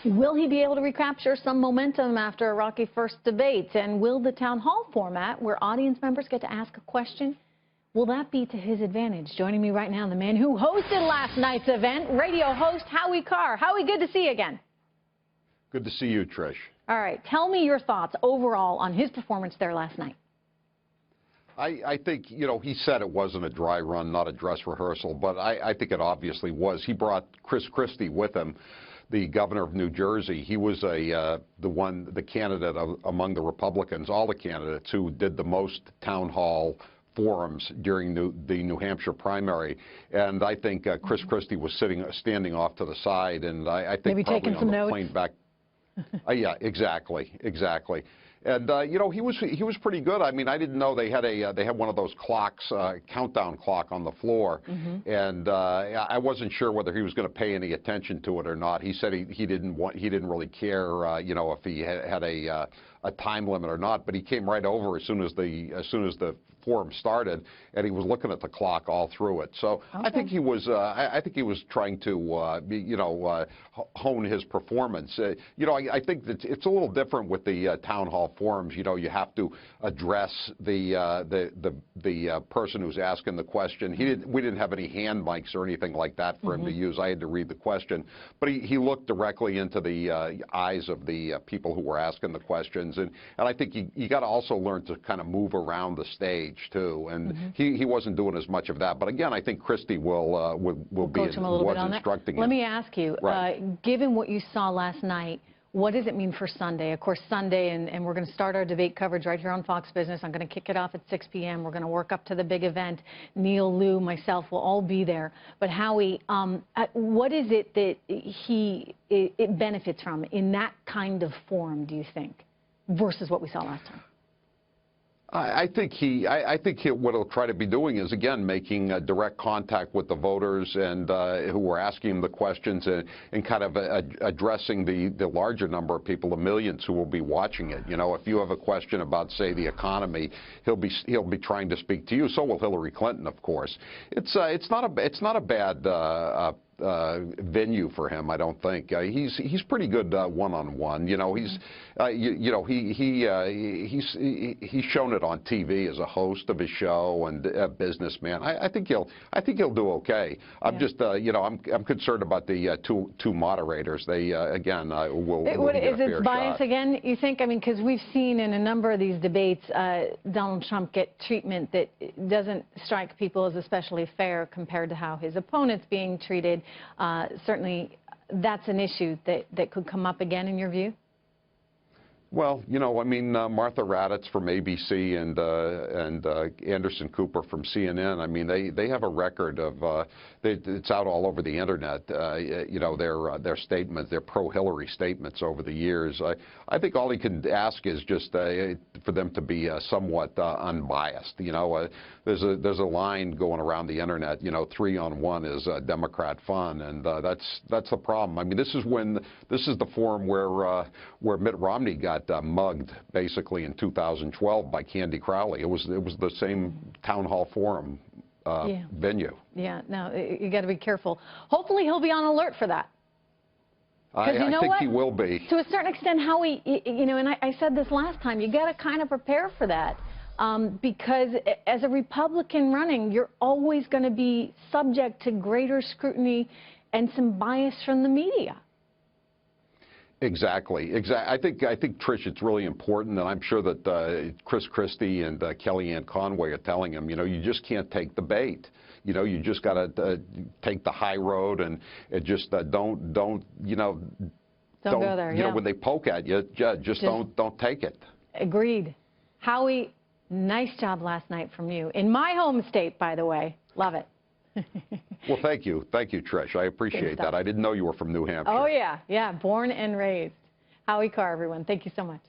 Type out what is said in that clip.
Will he be able to recapture some momentum after a rocky first debate? And will the town hall format, where audience members get to ask a question, will that be to his advantage? Joining me right now, the man who hosted last night's event, radio host Howie Carr. Howie, good to see you again. Good to see you, Trish. All right, tell me your thoughts overall on his performance there last night. I think, he said it wasn't a dry run, not a dress rehearsal, but I think it obviously was. He brought Chris Christie with him, the governor of New Jersey. He was the candidate among the Republicans, all the candidates who did the most town hall forums during the New Hampshire primary, and I think Chris Christie was standing off to the side, and I think maybe probably taking some on the notes. plane back. Yeah, exactly. And he was pretty good. I mean, I didn't know they had one of those clocks, countdown clock on the floor, and I wasn't sure whether he was going to pay any attention to it or not. He said he didn't really care, if he had a time limit or not. But he came right over as soon as the forum started, and he was looking at the clock all through it. So okay. I think he was trying to hone his performance. I think that it's a little different with the town hall forums. You have to address the person who's asking the question. We didn't have any hand mics or anything like that for him to use. I had to read the question, but he looked directly into the eyes of the people who were asking the questions, and I think you got to also learn to kind of move around the stage too, and he wasn't doing as much of that. But again, I think Christie was instructing him. Let me ask you, right. Given what you saw last night, what does it mean for Sunday? Of course, Sunday, and we're going to start our debate coverage right here on Fox Business. I'm going to kick it off at 6 p.m. We're going to work up to the big event. Neil, Lou, myself will all be there. But Howie, what is it that it benefits from in that kind of forum, do you think, versus what we saw last time? I think what he'll try to be doing is, again, making direct contact with the voters and who are asking him the questions, and kind of addressing the larger number of people, the millions who will be watching it. If you have a question about, say, the economy, he'll be trying to speak to you. So will Hillary Clinton, of course. It's not a bad venue for him, I don't think. He's pretty good one-on-one. He's shown it on TV as a host of his show and a businessman. I think he'll do okay. I'm just I'm concerned about the two moderators. They again will get a fair shot. Is it bias again, you think? I mean, because we've seen in a number of these debates Donald Trump get treatment that doesn't strike people as especially fair compared to how his opponent's being treated. Certainly, that's an issue that could come up again, in your view? Well, I mean, Martha Raddatz from ABC and Anderson Cooper from CNN, I mean, they have a record of, it's out all over the Internet, their statements, their pro-Hillary statements over the years. I think all he can ask is just for them to be somewhat unbiased. There's a line going around the Internet, 3-on-1 is Democrat fun, and that's the problem. I mean, this is the forum where Mitt Romney got mugged basically in 2012 by Candy Crowley. It was the same town hall forum venue. Yeah, no, you got to be careful. Hopefully he'll be on alert for that. I think he will be. To a certain extent, Howie, and I said this last time, you got to kind of prepare for that. Because as a Republican running, you're always going to be subject to greater scrutiny and some bias from the media. Exactly. I think, Trish, it's really important, and I'm sure that Chris Christie and Kellyanne Conway are telling him, you just can't take the bait. You just got to take the high road and just don't go there. When they poke at you, just don't take it. Agreed. Howie, nice job last night from you. In my home state, by the way. Love it. Well, thank you, Trish. I appreciate that. I didn't know you were from New Hampshire. Oh, yeah. Born and raised. Howie Carr, everyone. Thank you so much.